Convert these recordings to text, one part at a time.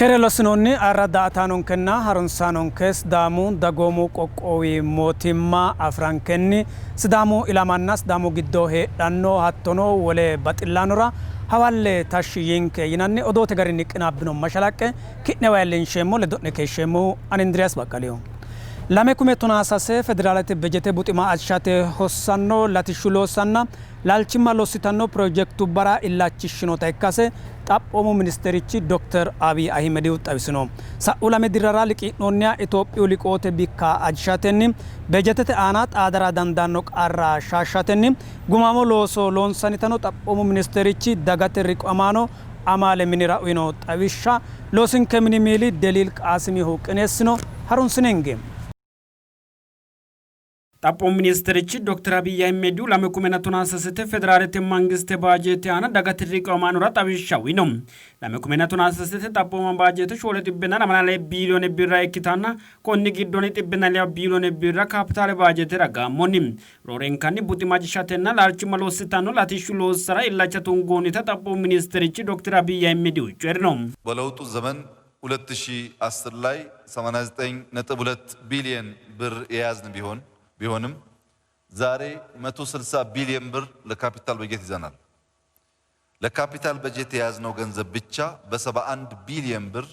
Kerelo sinonni arada atanon kenna harunsanon kes damu dagomu qoqqowi motimma afrankenni sidamu ilamannas damu giddo heedhanno hattono wole baxillanora hawalle tashiyinke yinanni odote garinni qinabbino mashalaqqe ki'ne waylinshemmo ledonne keeshemmo Andreas Baqqaliyo lame kumetuna asase federalete bejete butima ashate hossanno latishulo sanna lalchimma lositanno projektu bara illachishino taykase xaphomu ministerichi Dr. Abiy Ahmed xawisino sa'ulame dirara liqinonya Ethiopia liqote bikka ajshatenni bejetete aanat adara dandanno qarra shashatenni gumamo looso loonsanitano xaphomu ministerichi dagate riqamano amale minira uino xawisha loosinke minimili delil qasimi huqnesino harun sinenge Tapo ministerichi Dr. Abiy Ahmed lame kumenatuna asasete federalete mangiste bajete ana dagate riqamanura xawisha wino lame kumenatuna asasete tapo bajete shole tibbena namanale billion birra ikkitana konni giddoni tibbena le billion birra capitale bajete ragamonni rorenkanni butimajishatenna larchima lositano latishu losara illachatun gonita tapo ministerichi Dr. Abiy Ahmed ucerno በለውጡ ዘመን 2010 ላይ 89.2 ቢሊዮን ብር የያዝን ቢሆንም ዛሬ 160 ቢሊዮን ብር ለካፒታል በጀት ይዘናል። ለካፒታል በጀት የያዝነው ገንዘብ ብቻ በ71 ቢሊዮን ብር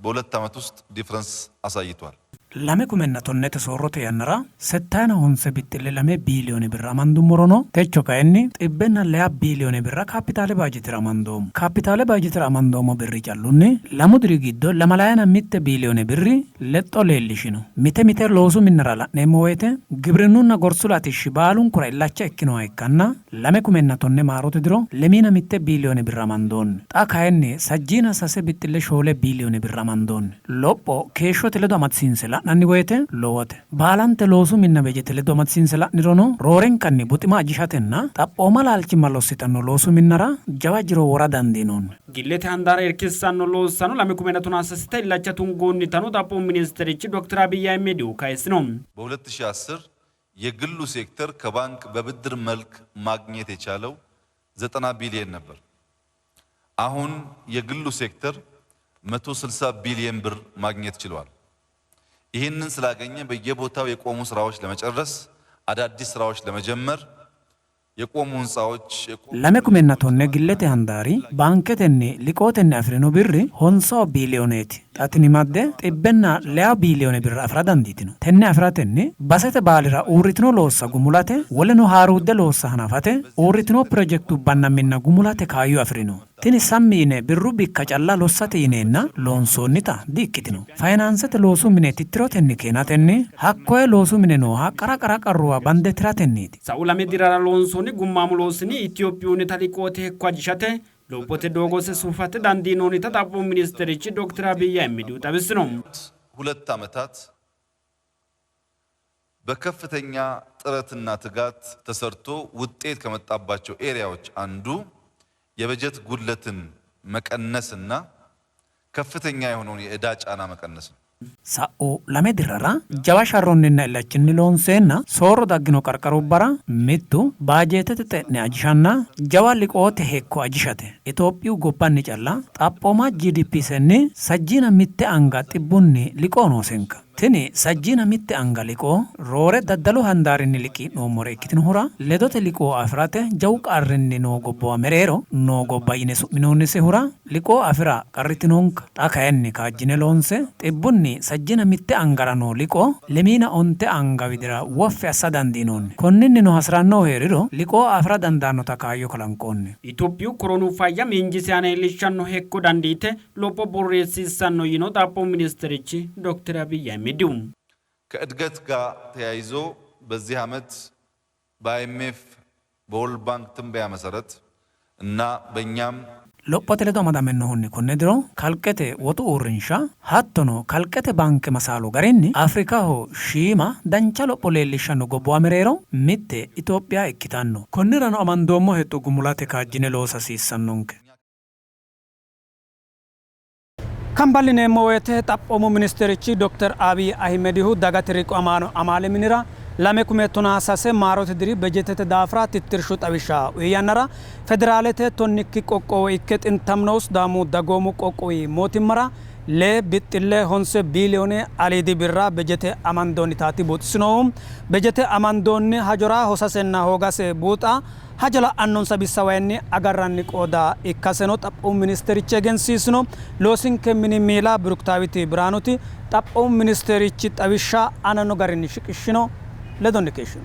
በሁለት ዓመት ውስጥ ዲፈረንስ አሳይቷል። lame kumennatonne tesorrote yannara settayna honse bittille lame billion birra amandumorono techo kayinni xibbenna lea billion birra kapitale bajetira amandoomo kapitale bajetira amandoomo birri callunni lamu diri giddo lamalayana mitte billion birri lexxo leellishino mite loosu minnara la'neemmo woyte giwirinnunna gorsu latishshi baalunkura illacha ikkinoha ikkanna lame kumennatonne maarote diro lemina mitte billion birra amandoonni xa kayinni sajjiina sase bittille shoole billion birra amandoonni lopho keeshshote ledo amadsiinsela nanni woyte lowote baalante loosu minna bejete ledo amadsiinsela nirono roorenkanni buxima ajishatenna xaphooma laalchimma lossitanno loosu minnara jawa jiro wora dandiinoonni gillete handara irkissanno loossano lame kumenatuna asasite illachatun goonnitano xaphoom ministerichi Dr. Abiy Ahmed ካይስኖ በ2010 የግሉ ሴክተር ከባንክ በብድር መልክ ማግኘት የቻለው 90 ቢሊዮን ነበር። አሁን የግሉ ሴክተር 160 ቢሊዮን ብር ማግኘት ችሏል። ይህንን ስላገኘ በየቦታው የቆሙ ስራዎች ለመጨረስ አዳዲስ ስራዎች ለመጀመር የቆሙ ህንጻዎች lame kumennatonne gillete handari banketenni liqotenni afrino birri honso bilioneti xatini madde xibbenna lea billion birra afra danditino tenne afratenni basete baalira uurritino loossa gumulate woleno haarudde loossa hanafate uurritino projektu banna minna gumulate kaayu afrino tini sammiine birru bikka calla lossate yineenna loonsoonnita diikkitino faayinaansete loosu mine tittirotenni keenatenni hakkoye loosu mine nooha qara qarruwa bande tiratenniiti sa'ulame dirara loonsonni gummaamu loosini Itiyoophiyuuni taliqoote hekko ajishate lophote doogose suufate dandiinoonnita xaphoom ministerichi Dr. Abiy Ahmed xawisino ሁለት ዓመታት በከፍተኛ ጥረትና ትጋት ተሰርቶ ውጤት ከመጣባቸው ኤሪያዎች አንዱ የበጀት ጉድለትን መቀነስና ከፍተኛ የሆነውን የዕዳ ጫና መቀነስ ነው። sa'o lame dirara jawa sharronninna illachinni loonseenna soorro daggino qarqarubbara mittu baajetete xe'ne ajishanna jawa liqoote hekko ajishate Itoophiyu gobbanni calla xaphooma GDP senni sajjiina mitte anga xibbunni liqoo noosenka tini sajjiina mitte anga liqoo roore daddalu handaarinni liqi'noommore ikkitinohura ledote liqoo afirate jawu qarrinni noo gobbowa mereero noo gobba yine su'minoonnisehura liqoo afira qarritinonka xa kayinni kaajjine loonse xibbunni sajjiina mitte angara noo liqoo lemiina onte anga widira woffe assa dandiinoonni konninni no hasirannohu heeriro liqoo afira dandaannota kaayyo kalanqoonni Itoophiyu koronuu fayya minjisiyaana ilishanno hekko dandiite lopho borreessisanno yino xaphoom ministerichi Dr. Abiy Ahmed ከእድገት ጋር ተያይዞ በዚህ ዓመት በአይኤምኤፍ በወርልድ ባንክ ትንበያ መሰረት እና በእኛም lophote ledo amadamennohunni konne diro kalqete woxu uurrinsha hattono kalqete banke masaalo garinni afrikaho shiima dancha lopho leellishshanno gobbuwa mereero mitte Itoophiyaa ikkitanno konnirano amandoommo hexxo gumulate kaajjine loosa hasiissannonke kamballineemmo woyte xaphomu ministerichi Dr. Abiy Ahmed dagate riqamano amale minira lame kumetuna sase maarote diri bejetete daafra tittirshu xawisha uyannara federaalete tonnikki qoqqowo ikke xintamnoos daamu dagoomu qoqqowi mootimmara le bitille honse billione alidi birra bejete amandoni tati butsino bejete amandoni hajora hosasenna hogase buta hajala annon sabisawenni agarranni qoda ikkaseno xaphu ministerichi egensisno losinke minimila bruktawiti branuti xaphu ministerichi xawisha anano garinni shiqishino ledondication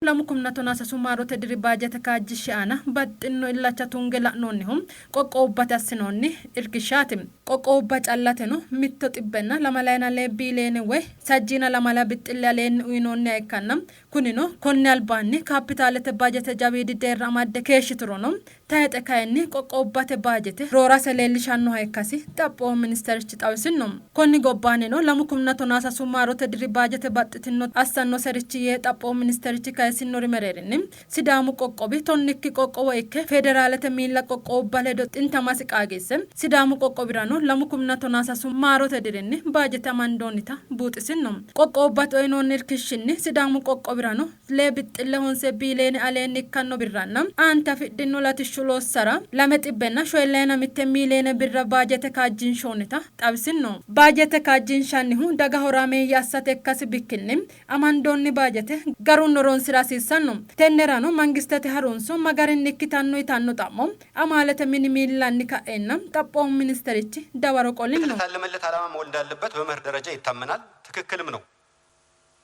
lamukum natonasa sumarote diri budget kaajishana baxxinno illacha tunge la'noonnihum qoqqobbate assinonni irkishati qoqqobba callateno mitto xibbenna lamalayna le bileene we sajjina lamala bixxille aleen uyinoonni ikkanna kunino konni albaanni kapitalete budget jawiidi deerra amadde keeshiturono taete kayinni qoqqobbate budget roorase leellishannoha ikkasi xapho ministerichi xawisinno konni gobbaanino lamukum natonasa sumarote diri budget baxxitinno assanno serichi ye xapho ministerichi sinori mereerinni sidaamu qoqqobi tonnikki qoqqowo ikke federaalete miilla qoqqobba ledo xintamasi qaagisse sidaamu qoqqobirano lamukumna tonasa summaarote dirinni baajete amandoonnita buuxisinno qoqqobbate oyinoonni irkishshinni sidaamu qoqqobirano lee bixxille honse biileeni aleenni ikkanno birranna aanta fidhinno latishshu loossara lame xibbenna shoyilleena mitte miileene birra baajete kaajjinshoonnita xawisinno baajete kaajjinshannihu daga horaameeyya assate ikkasi bikkinni amandoonni baajete garunni horoonsira hasiissanno tennerano mangistete harunso magarinni ikkitanno itanno xammo amalete minimiillanni ka'enna xaphoom ministerichi dawaro qolinno ታለመለት ዓላማ መሆን እንዳለበት በመርህ ደረጃ ይታመናል ትክክልም ነው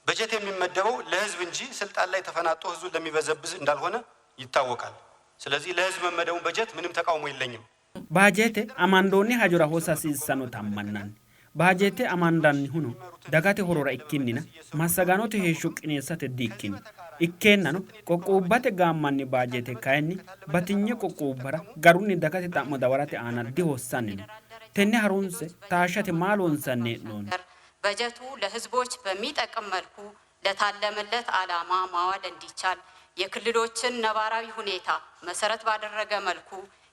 በጀት የሚመደበው ለህዝብ እንጂ ስልጣን ላይ ተፈናጦ ህዝብ ለሚበዘብዝ እንዳልሆነ ይታወቃል ስለዚህ ለህዝብ መመደቡ በጀት ምንም ተቃውሞ የለኝም ባጀት አማንዶኒ ሀጆራ ሆሳሲሰኖ ታማናን baajete amandanni huno dagate horora ikkinnina massaganote heeshsho qineessate diikkin ikkennano qoqqobbate gaammanni baajete kayinni batinye qoqqobbara garunni dagate xa'mo dawarate aana dihossanni tenne harunse taashate maaloonsanne noon በጀቱ ለህዝቦች በሚጠቅም መልኩ ለታለመለት ዓላማ ማዋል እንዲቻል የክልሎችን ነባራዊ ሁኔታ መሰረት ባደረገ መልኩ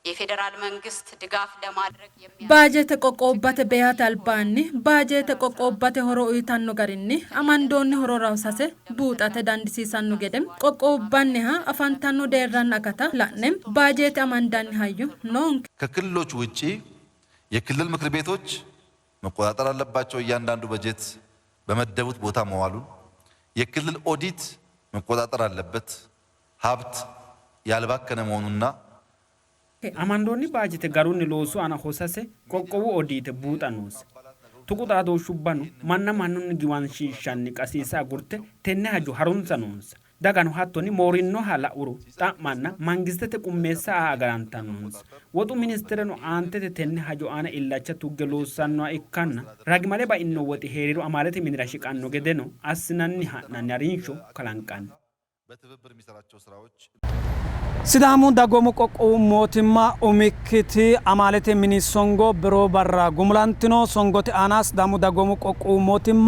የፌደራል መንግስት ድጋፍ ለማድረግ ባጀተ ቆቆባተ በያት አልባኒ ባጀተ ቆቆባተ ሆሮ ኡይታኖ ጋሪኒ አማንዶኒ ሆሮ ራውሳሴ ቡጣተ ዳንዲሲሳኑ ገደም ቆቆባኒሃ አፋንታኖ ደራና አካታ ላኔም ባጀተ አማንዳኒ ሃዩ ኖንክ ከክልሎች ውጪ የክልል ምክር ቤቶች መቆጣጠር አለባቸው እያንዳንዱ በጀት በመደቡት ቦታ መዋሉን የክልል ኦዲት መቆጣጠር አለበት ሀብት ያልባከነ መሆኑና አማንዶኒ ባጀተ ጋሩኒ ሎሱ አና ሆሳሴ ቆቆቡ ኦዲት ቡጣኖስ tuqutaadoo shubbanu manna mannunni giwanshiishanni qasiisa gurte tenne haju harunsanons dagano hattoni moorinno hala uru xa'manna mangistete qummeessa agarantannons woxu ministereno aantete tenne haju aana illacha tugge loossannoha ikkanna ragimale bainno woxi heeriro amalete minira shiqanno gedeno assinanni ha'nanni harinsho kalanqanni በትብብር የሚሰራቸው ስራዎች ሲዳሙ ዳጎሙ ቆቆው ሞቲማ ኡሚክቲ አማለቴ ሚኒ ሶንጎ ብሮ በራ ጉምላንቲኖ ሶንጎቲ አናስ ዳሙ ዳጎሙ ቆቆው ሞቲማ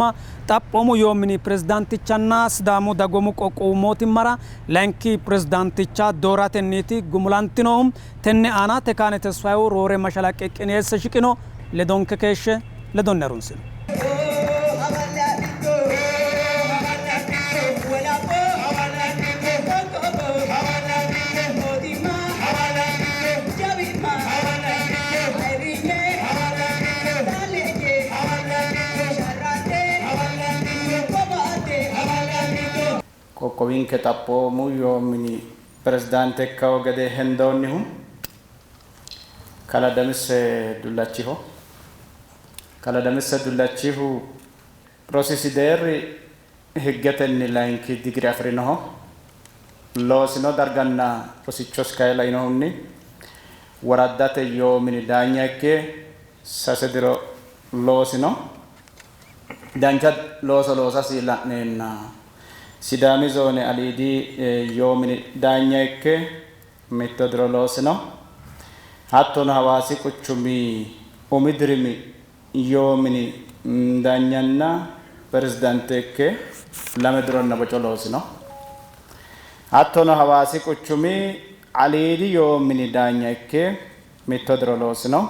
ጣጶሙ ዮሚኒ ፕሬዝዳንቲቻና ሲዳሙ ዳጎሙ ቆቆው ሞቲማራ ለንኪ ፕሬዝዳንቲቻ ዶራቴኒቲ ጉምላንቲኖም ተነ አና ተካነ ተስፋዩ ሮሬ ማሻላቀቅኔስ ሽቂኖ ለዶንከከሽ ለዶነሩንስ Kokowin ke tappomu yoomini presidente kao gade hendonnihu kala damise dullachihu processi derri higgatenni lainki digri afrinoho loosino darganna rosichos kayla inohunni waraddate yoomini daanyakke sasediro loosino dancha loosasi la'neenna Sidami zone alidi yomini daanyakke metodro loosino hattono hawaasi quchumi umidirimi yomini daanyanna presidentekke lame dironna boco loosino hattono hawaasi quchumi alidi yomini daanyakke metodro loosino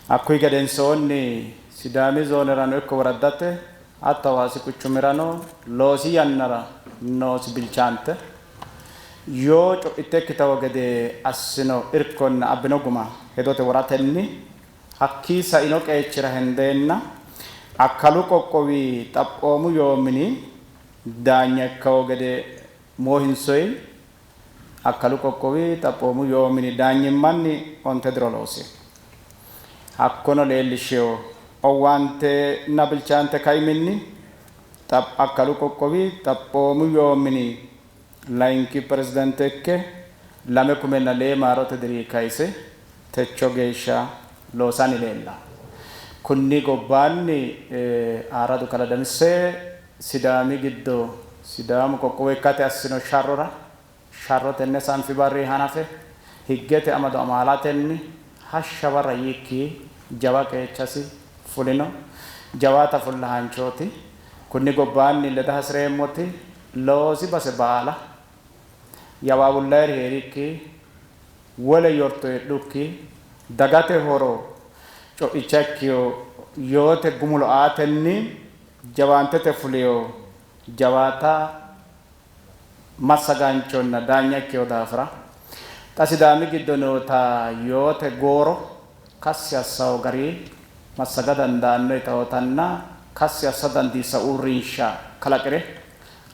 akkuy gedensoonni Sidami zone rano ekko waraddate hatta hawaasi quchumirano loosi yannara noosi bilchaante yoo co'itte ikkitawo gede assino irkonna abbino guma hedote woratenni hakkii sa'ino qeechira hendeenna akkalu qoqqowi xaphoomu yoomini daanya ikka'oo gede moo hin soyin akkalu qoqqowi xaphoomu yoomini daanyimmanni onte diro loosi hakkono leellishewo owaante na bilchaante kaiminni akkalu qoqqowi xaphoomu yoomini layinki pirezidaante ikke 2002 maarote dirii kayise techo geeshsha loosani leella kunni gobbaanni aaradu kala damissee sidaami giddo sidaamu qoqqowo ikkate assino sharro tenne sanfi barri hanafe higgete amado amaalatenni hashsha barra yiikki jawa qeechasi fulino jawaata fullahanchooti kunni gobbaanni leda hasireemmoti loosi base baala yawaabullayri heerikki wole yorto hedhukki dagate horo co'icha ikkiyo yoote gumulo aatenni jawaantete fuliyo jawaata massagaanchonna daanya ikkiyo daafira xa sidaami giddo noota yoote gooro kassi assawo garii massaga dandaanno itawootanna kassi assa dandiissa uurrinsha kalaqire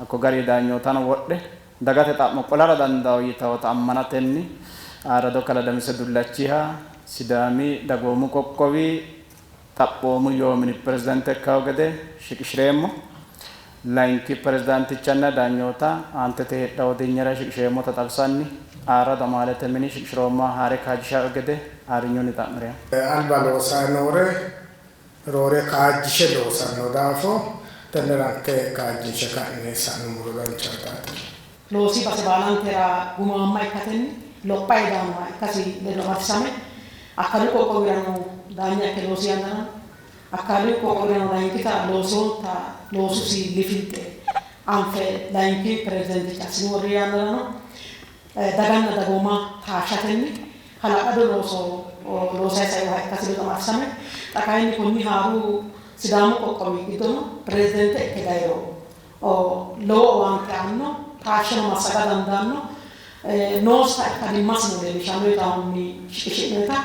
akko garii daanyootano wodhe dagate xa'mo qolara dandawo yitawota ammanatenni aarado kala damise dullachiha sidaami dagoomu qoqqowi xaphoomu yoomini pirezidaante ikkawo gede shiqishireemmo layinki pirezidaantichanna daanyoota aantete heedhawo dinyara shiqishireemmota xabisanni aarado amaalete mini shiqishiroomma haare kaajishawo gede aarinyunni xa'mireemmo alba loosayi noore roore kaajjishe loosanno daafo tenne ranke kaajjishe ka'ne sa'nummoro danchaataati loosi base baalantera gumaamma ikkatenni lophaa edaama ikkasi ledo marsame akkalu qoqqowirano daanya ikke loosi yannara akkalu qoqqowirano layinkita loosoota loosusi lifinte anfe layinki pirezidanticha asini worri yannarano daganna dagooma taashatenni halaqado loosay sayiwa ikkasi ledo marsame xaqayinni konni haaruu sidaamu qoqqowi giddono pirezidaante ikke dayiro lowo owaante aanno taashino massaga dandaanno noosta ikkadimmasino leellishanno yitaawonni shiqishi'neta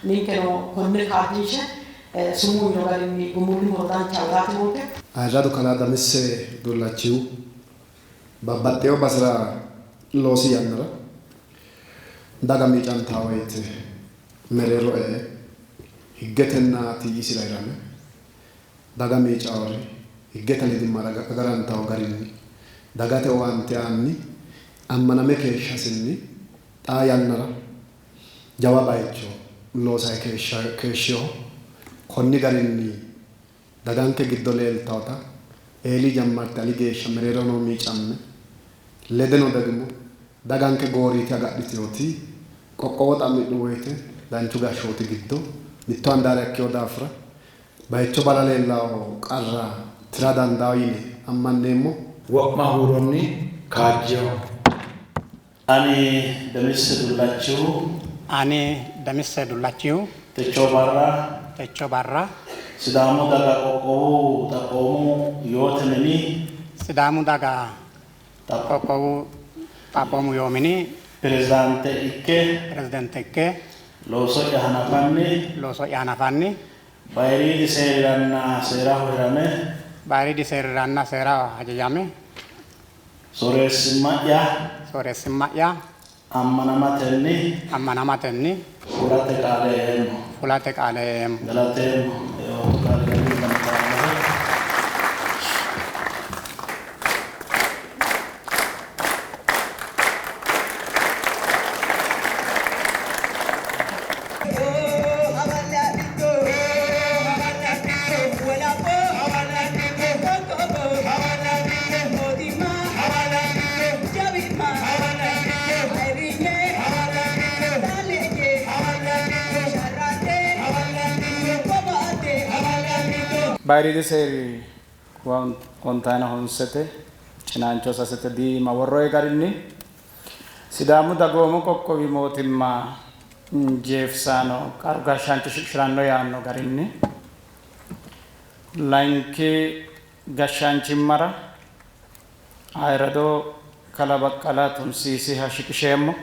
ninkeno konne kaajjinshe sumuyino garinni gumullumoro dancha wiraati noote ayirradu kalaa damisse dullachihu babbaxxeyo basira loosi yannara daga miicantaa woyite mereero higgetenna tiyyisira hirame daga miicaawore higgete lidimma garantawo garinni dagate owaante aanni ammaname keeshshasinni xaa yannara jawa bayicho loosay keeshsheho konni garinni daganke giddo leeltawota eeli jammarte ali geeshsha mereerono miicamme ledeno degimo daganke gooriiti agadhitewoti qoqqowo xa'midhu woyite danchu gashshooti giddo mitto handaare akkeyo daafira bayicho bala leellaawo qarra tira dandaawo yine ammanneemmo wo'ma huuronni kaajjeho ani damisse dullachihu techo barra sidaamu daga qoqqowu xaphoomu yoote mini sidaamu daga qoqqowu xaphoomu yoomini pirezidaante ikke looso'ya hanafanni bayiriidi seeriranna seeraho hajajame soreessimma'ya ammanamatenni fulate qaale eemmo bayriidi seeri kontaana honsete cinaancho sasete diima worroe garinni sidaamu dagoomu qoqqowi mootimma jeefsaano qaru gashshaancho shiqishiranno yaanno garinni layinki gashshaanchimmara ayirado kala baqqala tunsiisiha shiqisheemmo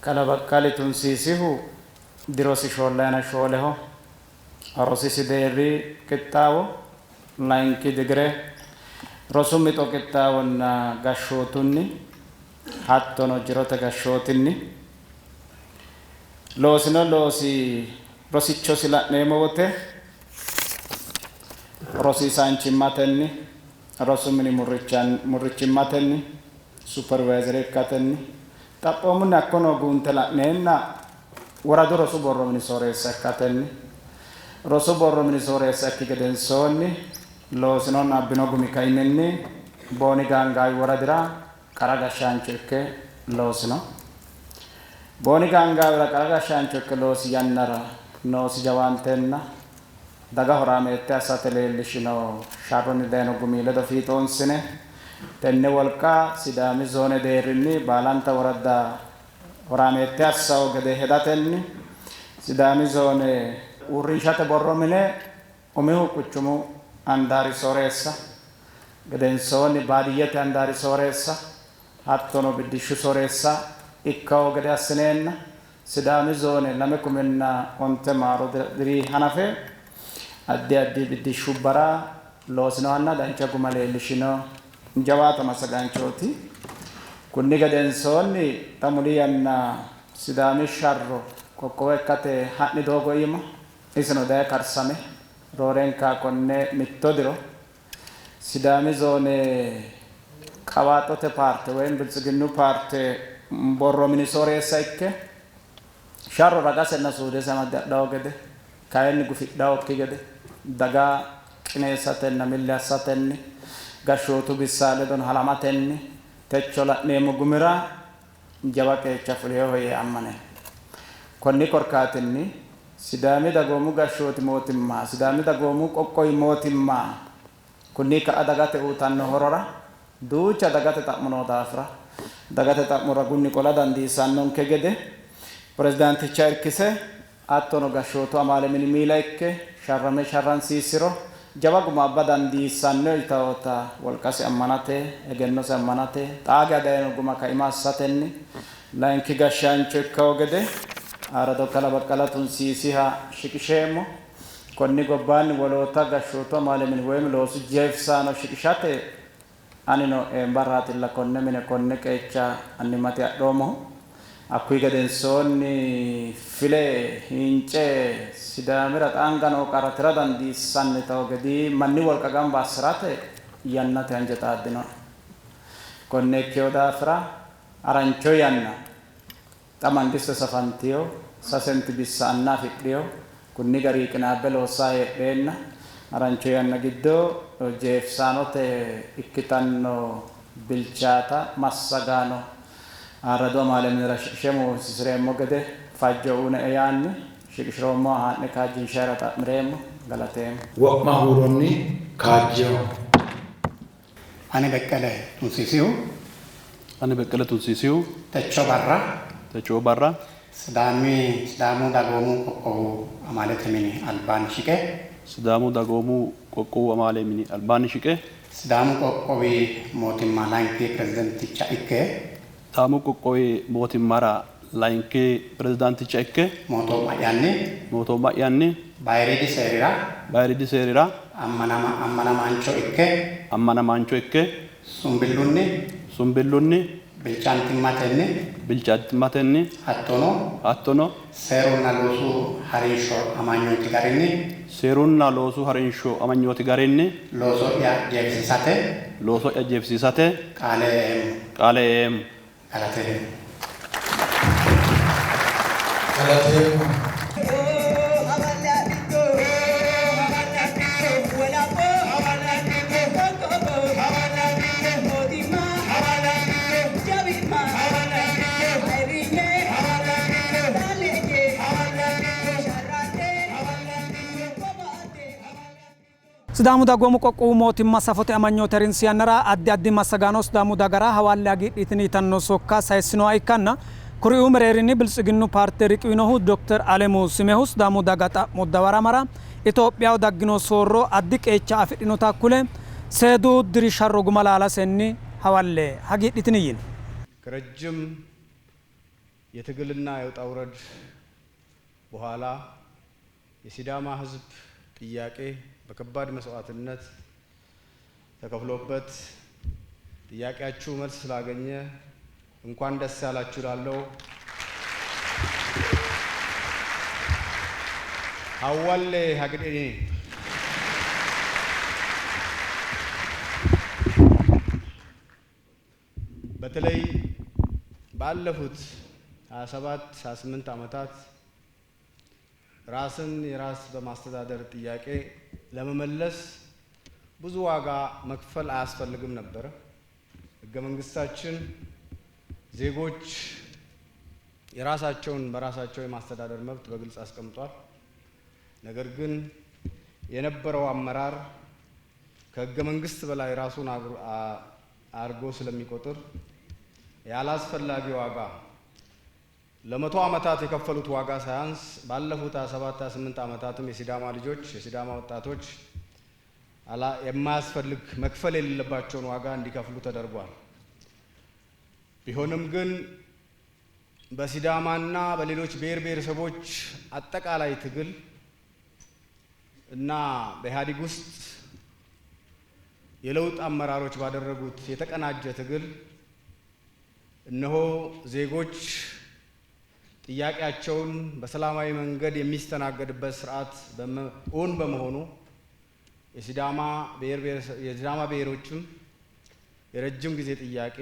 kala baqqali tunsiisihu dirosi shollana sholeho rosi sideri kittawo lainki digre rosumi to kittawonna gashshotunni hattono jirote gashshootinni loosino loosi rosichosi la'neemo wote rosiisaanchimmatenni rosu mini murrichimmatenni supervisor ikkatenni xaphoomunni akkono guunte la'neenna woradu rosu borro mini sooreessa ikkatenni rosu borro mini sooreessa ikki gedensoonni loosinoon abbino gumi kaiminni booni gaangaawi woradira qara gashshaancho ikke loosino booni gaangaawira qara gashshaancho ikke loosi yannara noosi jawaantenna daga horaameette assate leellishino sharronni dayino gumi ledo fiixoonsine tenne wolqa sidaami zoone deerrinni baalanta woradda horaameette assawo gede hedatenni sidaami zoone uurrinshate borro mine umihu quchumu andaari sooreessa gedensoonni baadiyyete andaari sooreessa hattono biddishshu sooreessa ikkawo gede assineenna sidaami zoone 2009 maaro diri hanafe addi addi biddishshu bara loosinohanna dancha guma leellishino jawaata masagaanchooti kunni gedensoonni tamuli yanna sidaami sharro kokkowe ikkate ha'ni doogo ima isino daye karsame roorenka konne mitto diro sidaami zoone qawaaxote paarte woyim biltsiginnu paarte borro mini sooreessa ikke sharro ragasenna suudese amaddadhawo gede kayinni gufidhawo okki gede daga qineessatenna milli assatenni gashshootu bissaa ledon halamatenni techo la'neemmo gumira jawa qeecha fuleeho yee ammane konni korkaatinni sidaami dagoomu gashshooti mootimmaa sidaami dagoomu qoqqowi mootimmaa kunni ka'a dagate uutanno horora duucha dagate xa'muno daafira dagate xa'mura gunni qola dandiisannonke gede pirezidaanticha irkise hattono gashshootu amaale mini miila ikke sharrame sharransiisiro jawa guma abba dandiissanno yitawota wolqasi ammanate egennosi ammanate xaage adayino guma kaima assatenni layinki gashshaancho ikkawo gede arado kala baqqala tunsiisiha shiqisheemmo konni gobbaanni woloota gashshootu amaale mini woyim loosu jeefisaano shiqishate anino barraatilla konne mine konne qeecha annimate adhoomoho akkuyi gedensoonni file hince sidaamira xaanganoo qaratira dandiissanni tawo gedi manni wolqa gamba assirate yannate hanje xaaddino konne ikkewo daafira arancho yanna xa mangiste safantiyo sasenti bissa annaa fidhiyo kunni garii qinaabbe loossaa heedheenna arancho yanna giddo jeefisaanote ikkitanno bilchaata massagaano arado amaale minira shiqishemo sisireemmo gede fajjo une eyaanni shiqishiroommo haa'ne kaajjinshaara xa'mireemmo galateemmo wo'ma huuronni kaajjeho Ani Beqqele Tunsisihu Ani Beqqele Tunsisihu Techoo Barra Sidaamuu Dagoomuu Qoqqoowuu Amaalete Mini Albaan Shiqe Sidaamuu Dagoomuu Qoqqoowuu Amaalee Mini Albaan Shiqe Sidaamuu Qoqqoowii Mootummaa Laayinkii Pireezidenticha Ikke Sidaamuu Qoqqoowii Mootummaa Laayinkii Pireezidenticha Ikke Mootummaa Yaanni Baayiridi Seeriraa Ammanamaancho Ikke Sumbillunni Bilchaantimmatenni hattono seerunna loosuu harinsho amanyooti garinni looso'ya jeefsisate qaale'eemu galateemu Sidaamu Dagoomu Qoqqowu Mootummaa Safote Amanyoota Herinsiyaannara addi addi massagaanoo Sidaamu Dagara hawaalle hagiidhiitinii tannoo sokkaa sayissinoha ikkanna kuri'uu mereerinni biltsiginnu paarte riqiwinohu Dr. Alemuu Simehu Sidaamu Daga xa'mo dawaramara Itoophiyaho daggino soorro addi qeecha afidhinota kule seedu diri sharro gumalaalasenni hawaalle hagiidhiitiniyyin ከረጅም የትግልና የውጣ ውረድ በኋላ የሲዳማ ህዝብ ጥያቄ በከባድ መስዋዕትነት ተከፍሎበት ጥያቄያችሁ መልስ ስላገኘ እንኳን ደስ ያላችሁ ላለው ሀዋሌ ሀግዴኔ በተለይ ባለፉት 27-28 ዓመታት ራስን የራስ በማስተዳደር ጥያቄ ለመመለስ ብዙ ዋጋ መክፈል አያስፈልግም ነበር። ህገ መንግስታችን ዜጎች የራሳቸውን በራሳቸው የማስተዳደር መብት በግልጽ አስቀምጧል። ነገር ግን የነበረው አመራር ከህገ መንግስት በላይ ራሱን አርጎ ስለሚቆጥር ያላስፈላጊ ዋጋ ለመቶ ዓመታት የከፈሉት ዋጋ ሳያንስ ባለፉት 27-28 ዓመታትም የሲዳማ ልጆች የሲዳማ ወጣቶች የማያስፈልግ መክፈል የሌለባቸውን ዋጋ እንዲከፍሉ ተደርጓል። ቢሆንም ግን በሲዳማና በሌሎች ብሔር ብሔረሰቦች አጠቃላይ ትግል እና በኢህአዴግ ውስጥ የለውጥ አመራሮች ባደረጉት የተቀናጀ ትግል እነሆ ዜጎች ጥያቄያቸውን በሰላማዊ መንገድ የሚስተናገድበት ስርዓት እውን በመሆኑ የሲዳማ ብሔሮችም የረጅም ጊዜ ጥያቄ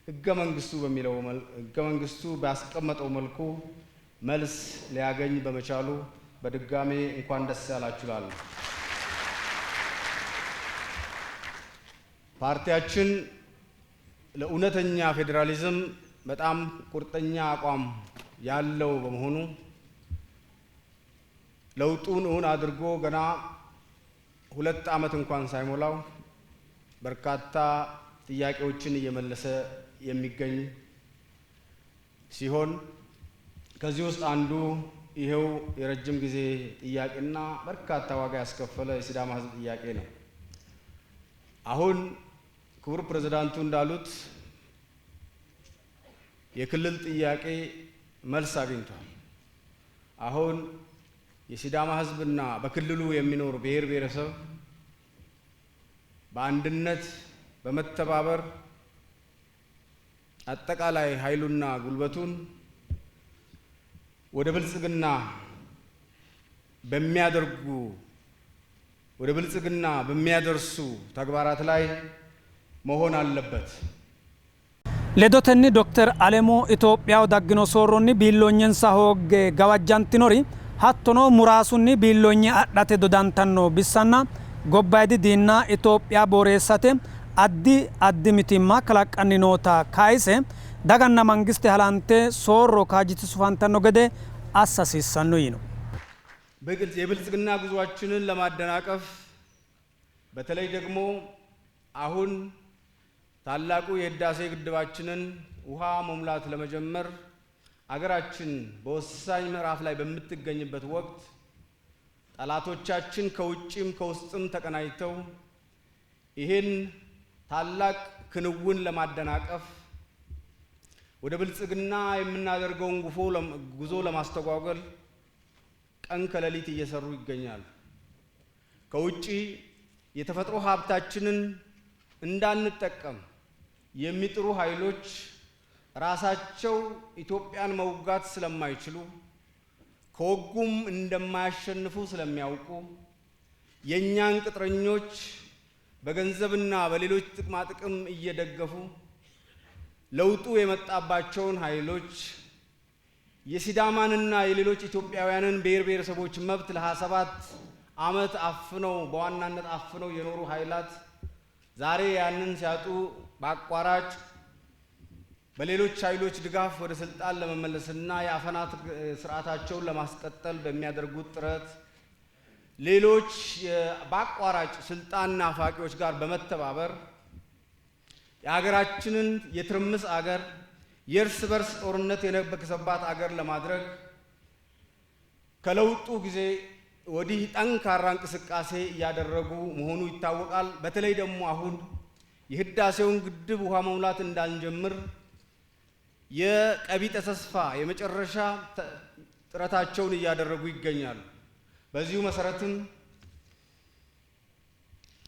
ህገ መንግስቱ ባስቀመጠው መልኩ መልስ ሊያገኝ በመቻሉ በድጋሜ እንኳን ደስ ያላችሁ እላለሁ። ፓርቲያችን ለእውነተኛ ፌዴራሊዝም በጣም ቁርጠኛ አቋም ያለው በመሆኑ ለውጡን እውን አድርጎ ገና 2 ዓመት እንኳን ሳይሞላው በርካታ ጥያቄዎችን እየመለሰ የሚገኝ ሲሆን ከዚህ ውስጥ አንዱ ይሄው የረጅም ጊዜ ጥያቄና በርካታ ዋጋ ያስከፈለ የሲዳማ ህዝብ ጥያቄ ነው። አሁን ክቡር ፕሬዝዳንቱ እንዳሉት የክልል ጥያቄ መልስ አግኝቷል። አሁን የሲዳማ ህዝብና በክልሉ የሚኖር ብሔር ብሔረሰብ በአንድነት በመተባበር አጠቃላይ ኃይሉና ጉልበቱን ወደ ብልጽግና በሚያደርሱ ተግባራት ላይ መሆን አለበት። ሌዶተኒ ዶክተር አለሙ ኢትዮጵያው ዳግኖ ሶሮኒ ቢሎኘንሳ ሆግ ገዋጃንቲኖሪ ሀቶኖ ሙራሱኒ ቢሎኘ አዳቴ ዶዳንታኖ ቢሳና ጎባይዲ ዲና ኢትዮጵያ ቦሬሳቴ አዲ ሚቲማ ከላቀኒ ኖታ ካይሴ ዳጋና መንግስት ሀላንቴ ሶሮ ካጂት ሱፋንታኖ ገደ አሳሲሳኑ ይኑ በግልጽ የብልጽግና ጉዟችንን ለማደናቀፍ በተለይ ደግሞ አሁን ታላቁ የህዳሴ ግድባችንን ውሃ መሙላት ለመጀመር አገራችን በወሳኝ ምዕራፍ ላይ በምትገኝበት ወቅት ጠላቶቻችን ከውጭም ከውስጥም ተቀናጅተው ይህን ታላቅ ክንውን ለማደናቀፍ ወደ ብልጽግና የምናደርገውን ጉዞ ለማስተጓጎል ቀን ከሌሊት እየሰሩ ይገኛሉ። ከውጪ የተፈጥሮ ሀብታችንን እንዳንጠቀም የሚጥሩ ኃይሎች ራሳቸው ኢትዮጵያን መውጋት ስለማይችሉ ከወጉም እንደማያሸንፉ ስለሚያውቁ የኛን ቅጥረኞች በገንዘብና በሌሎች ጥቅማ ጥቅም እየደገፉ ለውጡ የመጣባቸውን ኃይሎች የሲዳማንና የሌሎች ኢትዮጵያውያንን ብሔር ብሔረሰቦች መብት ለ27 ዓመት አፍነው በዋናነት አፍነው የኖሩ ኃይላት ዛሬ ያንን ሲያጡ በአቋራጭ በሌሎች ኃይሎች ድጋፍ ወደ ስልጣን ለመመለስና የአፈናት ስርዓታቸውን ለማስቀጠል በሚያደርጉት ጥረት ሌሎች በአቋራጭ ስልጣን ናፋቂዎች ጋር በመተባበር የሀገራችንን የትርምስ አገር የእርስ በርስ ጦርነት የነበከሰባት አገር ለማድረግ ከለውጡ ጊዜ ወዲህ ጠንካራ እንቅስቃሴ እያደረጉ መሆኑ ይታወቃል። በተለይ ደግሞ አሁን የህዳሴውን ግድብ ውሃ መሙላት እንዳንጀምር የቀቢጠ ተስፋ የመጨረሻ ጥረታቸውን እያደረጉ ይገኛሉ። በዚሁ መሰረትም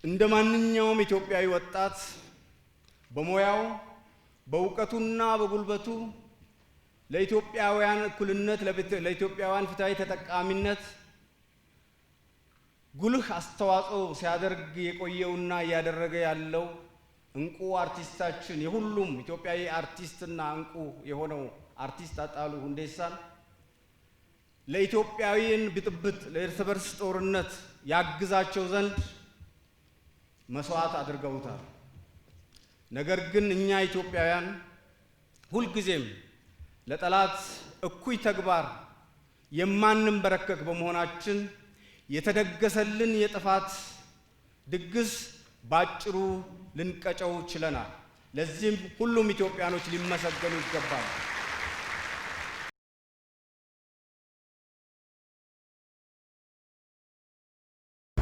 እንደ ማንኛውም ኢትዮጵያዊ ወጣት በሙያው በእውቀቱና በጉልበቱ ለኢትዮጵያውያን እኩልነት ለኢትዮጵያውያን ፍትሃዊ ተጠቃሚነት ጉልህ አስተዋጽኦ ሲያደርግ የቆየውና እያደረገ ያለው እንቁ አርቲስታችን የሁሉም ኢትዮጵያዊ አርቲስትና እንቁ የሆነው አርቲስት ሃጫሉ ሁንዴሳን ለኢትዮጵያዊን ብጥብጥ ለእርስ በርስ ጦርነት ያግዛቸው ዘንድ መስዋዕት አድርገውታል። ነገር ግን እኛ ኢትዮጵያውያን ሁልጊዜም ለጠላት እኩይ ተግባር የማንበረከክ በመሆናችን የተደገሰልን የጥፋት ድግስ ባጭሩ ልንቀጨው ችለናል። ለዚህም ሁሉም ኢትዮጵያኖች ሊመሰገኑ ይገባል።